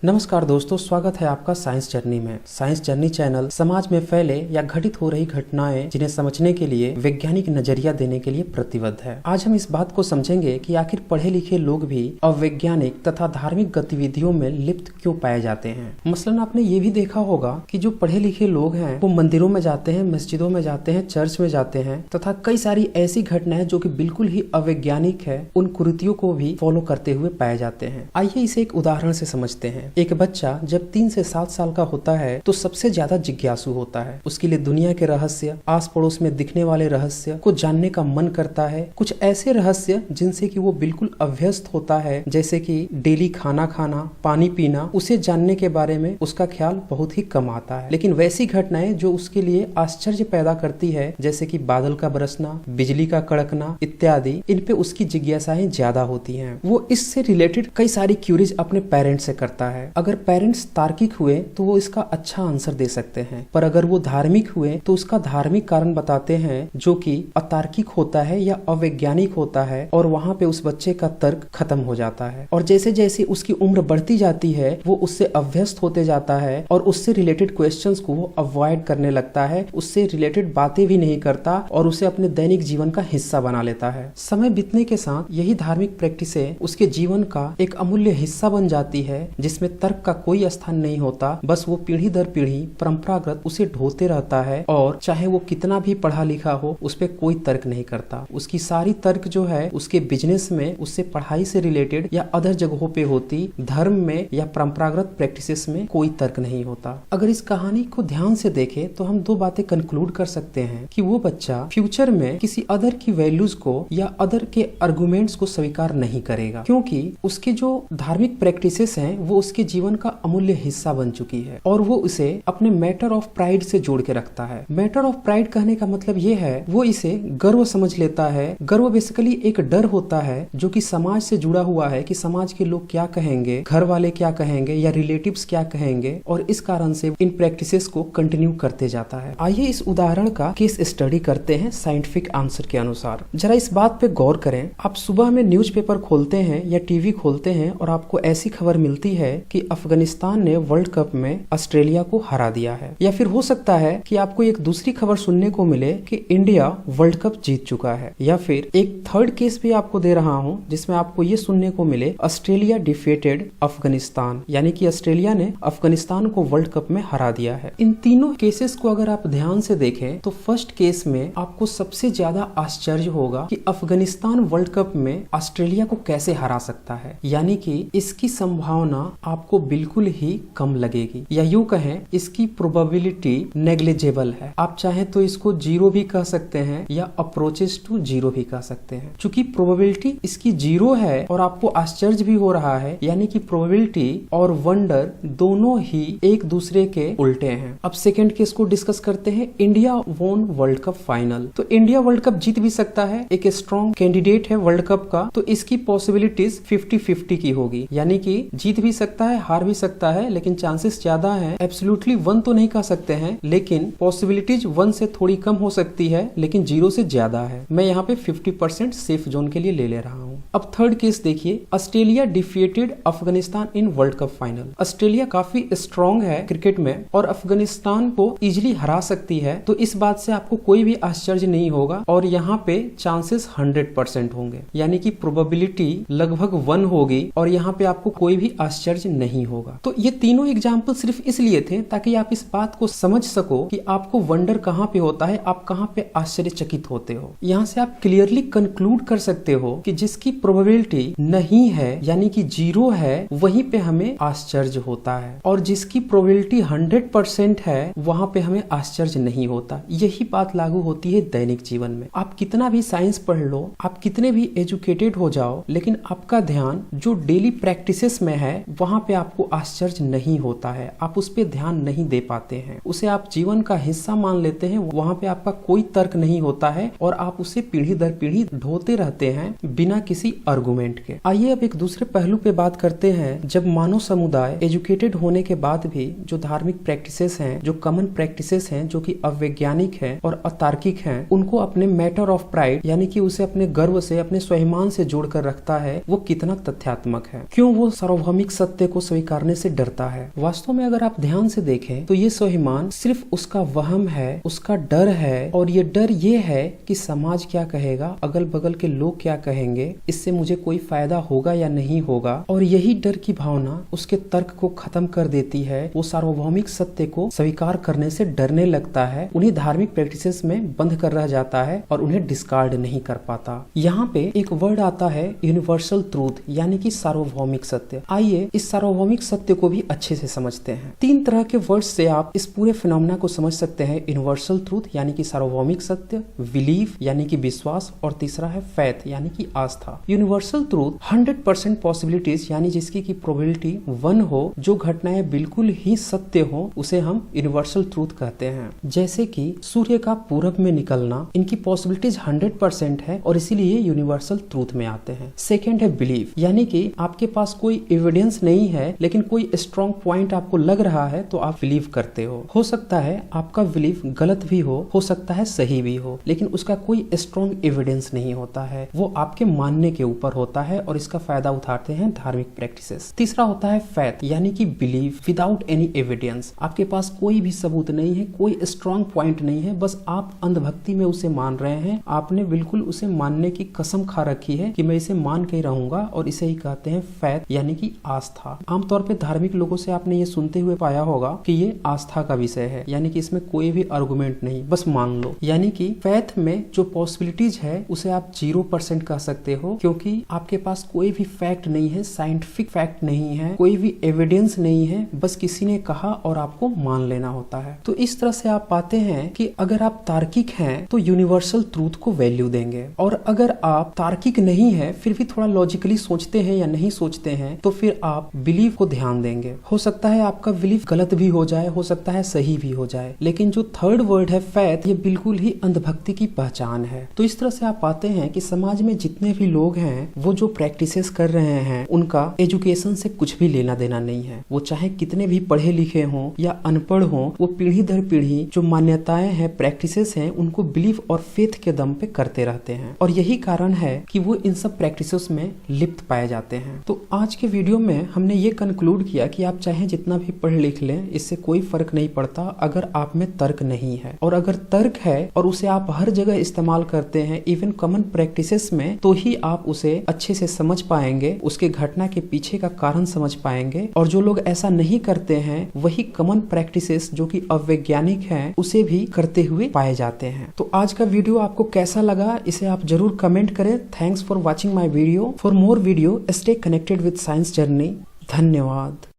नमस्कार दोस्तों, स्वागत है आपका साइंस जर्नी में। साइंस जर्नी चैनल समाज में फैले या घटित हो रही घटनाएं जिन्हें समझने के लिए वैज्ञानिक नजरिया देने के लिए प्रतिबद्ध है। आज हम इस बात को समझेंगे कि आखिर पढ़े लिखे लोग भी अवैज्ञानिक तथा धार्मिक गतिविधियों में लिप्त क्यों पाए जाते हैं। मसलन आपने ये भी देखा होगा कि जो पढ़े लिखे लोग हैं वो मंदिरों में जाते हैं, मस्जिदों में जाते हैं, चर्च में जाते हैं तथा कई सारी ऐसी घटनाएं जो कि बिल्कुल ही अवैज्ञानिक है, उन कुरीतियों को भी फॉलो करते हुए पाए जाते हैं। आइए इसे एक उदाहरण से समझते हैं। एक बच्चा जब 3 से 7 साल का होता है तो सबसे ज्यादा जिज्ञासु होता है। उसके लिए दुनिया के रहस्य, आस पड़ोस में दिखने वाले रहस्य को जानने का मन करता है। कुछ ऐसे रहस्य जिनसे कि वो बिल्कुल अभ्यस्त होता है, जैसे कि डेली खाना खाना, पानी पीना, उसे जानने के बारे में उसका ख्याल बहुत ही कम आता है। लेकिन वैसी घटनाएं जो उसके लिए आश्चर्य पैदा करती है, जैसे कि बादल का बरसना, बिजली का कड़कना इत्यादि, इन पे उसकी जिज्ञासाएं ज्यादा होती हैं। वो इससे रिलेटेड कई सारी क्यूरीज अपने पेरेंट्स से करता है। अगर पेरेंट्स तार्किक हुए तो वो इसका अच्छा आंसर दे सकते हैं, पर अगर वो धार्मिक हुए तो उसका धार्मिक कारण बताते हैं जो कि अतार्किक होता है या अवैज्ञानिक होता है, और वहाँ पे उस बच्चे का तर्क खत्म हो जाता है। और जैसे जैसे उसकी उम्र बढ़ती जाती है वो उससे अभ्यस्त होते जाता है और उससे रिलेटेड क्वेश्चंस को वो अवॉइड करने लगता है, उससे रिलेटेड बातें भी नहीं करता और उसे अपने दैनिक जीवन का हिस्सा बना लेता है। समय बीतने के साथ यही धार्मिक प्रैक्टिसें उसके जीवन का एक अमूल्य हिस्सा बन जाती है, जिसमें तर्क का कोई स्थान नहीं होता। बस वो पीढ़ी दर पीढ़ी परंपरागत उसे ढोते रहता है और चाहे वो कितना भी पढ़ा लिखा हो उस पे कोई तर्क नहीं करता। उसकी सारी तर्क जो है उसके बिजनेस में, उससे पढ़ाई से रिलेटेड या अदर जगहों पे होती, धर्म में या परंपरागत प्रैक्टिसेस में कोई तर्क नहीं होता। अगर इस कहानी को ध्यान से देखें तो हम 2 बातें कंक्लूड कर सकते हैं कि वो बच्चा फ्यूचर में किसी अदर की वैल्यूज को या अदर के आर्गुमेंट्स को स्वीकार नहीं करेगा, क्योंकि उसकी जो धार्मिक प्रैक्टिसेस हैं वो उसके जीवन का अमूल्य हिस्सा बन चुकी है और वो उसे अपने मैटर ऑफ प्राइड से जोड़ के रखता है। मैटर ऑफ प्राइड कहने का मतलब ये है वो इसे गर्व समझ लेता है। गर्व बेसिकली एक डर होता है जो कि समाज से जुड़ा हुआ है कि समाज के लोग क्या कहेंगे, घर वाले क्या कहेंगे या रिलेटिव्स क्या कहेंगे, और इस कारण से इन प्रैक्टिसेस को कंटिन्यू करते जाता है। आइए इस उदाहरण का केस स्टडी करते हैं साइंटिफिक आंसर के अनुसार। जरा इस बात पे गौर करें, आप सुबह में न्यूज़पेपर खोलते हैं या टीवी खोलते हैं और आपको ऐसी खबर मिलती है कि अफगानिस्तान ने वर्ल्ड कप में ऑस्ट्रेलिया को हरा दिया है, या फिर हो सकता है कि आपको एक दूसरी खबर सुनने को मिले कि इंडिया वर्ल्ड कप जीत चुका है, या फिर एक थर्ड केस भी आपको दे रहा हूं जिसमें आपको ये सुनने को मिले ऑस्ट्रेलिया डिफीटेड अफगानिस्तान, यानी कि ऑस्ट्रेलिया ने अफगानिस्तान को वर्ल्ड कप में हरा दिया है। इन तीनों केसेस को अगर आप ध्यान से देखें तो फर्स्ट केस में आपको सबसे ज्यादा आश्चर्य होगा कि अफगानिस्तान वर्ल्ड कप में ऑस्ट्रेलिया को कैसे हरा सकता है, यानी कि इसकी संभावना आपको बिल्कुल ही कम लगेगी, या यूं कहें इसकी प्रोबेबिलिटी नेग्लिजिबल है। आप चाहे तो इसको 0 भी कह सकते हैं या अप्रोचेस टू 0 भी कह सकते हैं। चूंकि प्रोबेबिलिटी इसकी 0 है और आपको आश्चर्य भी हो रहा है, यानी कि प्रोबेबिलिटी और वंडर दोनों ही एक दूसरे के उल्टे हैं। अब सेकेंड केस को डिस्कस करते हैं। इंडिया वोन वर्ल्ड कप फाइनल। तो इंडिया वर्ल्ड कप जीत भी सकता है, एक स्ट्रॉन्ग कैंडिडेट है वर्ल्ड कप का, तो इसकी पॉसिबिलिटीज 50-50 की होगी, यानी कि जीत भी सकता है, हार भी सकता है, लेकिन चांसेस ज्यादा है। एब्सोल्युटली 1 तो नहीं कह सकते हैं, लेकिन पॉसिबिलिटीज 1 से थोड़ी कम हो सकती है, लेकिन 0 से ज्यादा है। मैं यहाँ पे 50% सेफ जोन के लिए ले रहा हूँ। अब थर्ड केस देखिए, Australia defeated Afghanistan in world cup final. Australia काफी स्ट्रॉन्ग है क्रिकेट में और अफगानिस्तान को इजिली हरा सकती है, तो इस बात से आपको कोई भी आश्चर्य नहीं होगा और यहाँ पे चांसेस 100% होंगे, यानी कि प्रोबेबिलिटी लगभग 1 होगी और यहाँ पे आपको कोई भी आश्चर्य नहीं होगा। तो ये तीनों एग्जाम्पल सिर्फ इसलिए थे ताकि आप इस बात को समझ सको कि आपको वंडर कहाँ पे होता है, आप कहाँ पे आश्चर्यचकित होते हो। यहाँ से आप क्लियरली कंक्लूड कर सकते हो कि जिसकी प्रोबेबिलिटी नहीं है यानी कि 0 है, वहीं पे हमें आश्चर्य होता है, और जिसकी प्रोबेबिलिटी 100% है वहां पे हमें आश्चर्य नहीं होता। यही बात लागू होती है दैनिक जीवन में। आप कितना भी साइंस पढ़ लो, आप कितने भी एजुकेटेड हो जाओ, लेकिन आपका ध्यान जो डेली प्रैक्टिसेस में है वहां पे आपको आश्चर्य नहीं होता है, आप उस पे ध्यान नहीं दे पाते हैं, उसे आप जीवन का हिस्सा मान लेते हैं। वहां पे आपका कोई तर्क नहीं होता है और आप उसे पीढ़ी दर पीढ़ी ढोते रहते हैं बिना किसी किसी आर्गुमेंट के। आइए अब एक दूसरे पहलू पे बात करते हैं। जब मानव समुदाय एजुकेटेड होने के बाद भी जो धार्मिक प्रैक्टिसेस हैं, जो कॉमन प्रैक्टिसेस हैं, जो कि अवैज्ञानिक हैं और अतार्किक हैं, उनको अपने मैटर ऑफ प्राइड यानी कि उसे अपने गर्व से, अपने स्वाभिमान से जोड़कर रखता है, वो कितना तथ्यात्मक है। क्यों वो सार्वभौमिक सत्य को स्वीकारने से डरता है? वास्तव में अगर आप ध्यान से देखें तो ये स्वाभिमान सिर्फ उसका वहम है, उसका डर है, और ये डर ये है कि समाज क्या कहेगा, अगल बगल के लोग क्या कहेंगे, इससे मुझे कोई फायदा होगा या नहीं होगा। और यही डर की भावना उसके तर्क को खत्म कर देती है। वो सार्वभौमिक सत्य को स्वीकार करने से डरने लगता है, उन्हें धार्मिक प्रैक्टिसेस में बंद कर रह जाता है और उन्हें डिस्कार्ड नहीं कर पाता। यहाँ पे एक वर्ड आता है यूनिवर्सल ट्रूथ यानी कि सार्वभौमिक सत्य। आइए इस सार्वभौमिक सत्य को भी अच्छे से समझते हैं। 3 तरह के वर्ड्स से आप इस पूरे फिनोमेना को समझ सकते हैं। यूनिवर्सल ट्रूथ यानी कि सार्वभौमिक सत्य, बिलीफ यानी कि विश्वास, और तीसरा है फेथ यानी कि आस्था। यूनिवर्सल ट्रूथ 100% पॉसिबिलिटीज यानी जिसकी की प्रोबेबिलिटी 1 हो, जो घटनाएं बिल्कुल ही सत्य हो, उसे हम यूनिवर्सल ट्रूथ कहते हैं। जैसे कि सूर्य का पूरब में निकलना, इनकी पॉसिबिलिटीज 100% है और इसीलिए यूनिवर्सल ट्रूथ में आते हैं। सेकेंड है बिलीफ यानी कि आपके पास कोई एविडेंस नहीं है लेकिन कोई स्ट्रॉन्ग पॉइंट आपको लग रहा है तो आप बिलीव करते हो सकता है आपका बिलीफ गलत भी हो सकता है सही भी हो, लेकिन उसका कोई स्ट्रॉन्ग एविडेंस नहीं होता है, वो आपके मानने के ऊपर होता है और इसका फायदा उठाते हैं धार्मिक प्रैक्टिसेस। तीसरा होता है फेथ यानी कि बिलीफ विदाउट एनी एविडेंस। आपके पास कोई भी सबूत नहीं है, कोई स्ट्रॉन्ग पॉइंट नहीं है, बस आप अंधभक्ति में उसे मान रहे हैं। आपने बिल्कुल उसे मानने की कसम खा रखी है कि मैं इसे मान के रहूंगा, और इसे ही कहते हैं फेथ यानी कि आस्था। आमतौर पर धार्मिक लोगों से आपने ये सुनते हुए पाया होगा कि ये आस्था का विषय है, यानी कि इसमें कोई भी आर्गुमेंट नहीं, बस मान लो। यानी कि फेथ में जो पॉसिबिलिटीज है उसे आप 0% कह सकते हो, क्योंकि आपके पास कोई भी फैक्ट नहीं है, साइंटिफिक फैक्ट नहीं है, कोई भी एविडेंस नहीं है, बस किसी ने कहा और आपको मान लेना होता है। तो इस तरह से आप पाते हैं कि अगर आप तार्किक हैं तो यूनिवर्सल ट्रूथ को वैल्यू देंगे, और अगर आप तार्किक नहीं है फिर भी थोड़ा लॉजिकली सोचते हैं या नहीं सोचते हैं तो फिर आप बिलीफ को ध्यान देंगे। हो सकता है आपका बिलीफ गलत भी हो जाए, हो सकता है सही भी हो जाए, लेकिन जो थर्ड वर्ड है फेथ, ये बिल्कुल ही अंधभक्ति की पहचान है। तो इस तरह से आप पाते हैं कि समाज में जितने भी लोग हैं वो जो प्रैक्टिसेस कर रहे हैं उनका एजुकेशन से कुछ भी लेना देना नहीं है। वो चाहे कितने भी पढ़े लिखे हों या अनपढ़ हों, वो पीढ़ी दर पीढ़ी जो मान्यताएं हैं, प्रैक्टिसेस हैं, उनको बिलीफ और फेथ के दम पे करते रहते हैं, और यही कारण है कि वो इन सब प्रैक्टिसेस में लिप्त पाए जाते हैं। तो आज के वीडियो में हमने ये कंक्लूड किया कि आप चाहे जितना भी पढ़ लिख लें, इससे कोई फर्क नहीं पड़ता अगर आप में तर्क नहीं है, और अगर तर्क है और उसे आप हर जगह इस्तेमाल करते हैं, इवन कॉमन प्रैक्टिसेस में, तो ही आप उसे अच्छे से समझ पाएंगे, उसके घटना के पीछे का कारण समझ पाएंगे। और जो लोग ऐसा नहीं करते हैं वही कॉमन प्रैक्टिसेस जो कि अवैज्ञानिक हैं उसे भी करते हुए पाए जाते हैं। तो आज का वीडियो आपको कैसा लगा इसे आप जरूर कमेंट करें। Thanks for watching my video. For more video stay connected with science journey. धन्यवाद।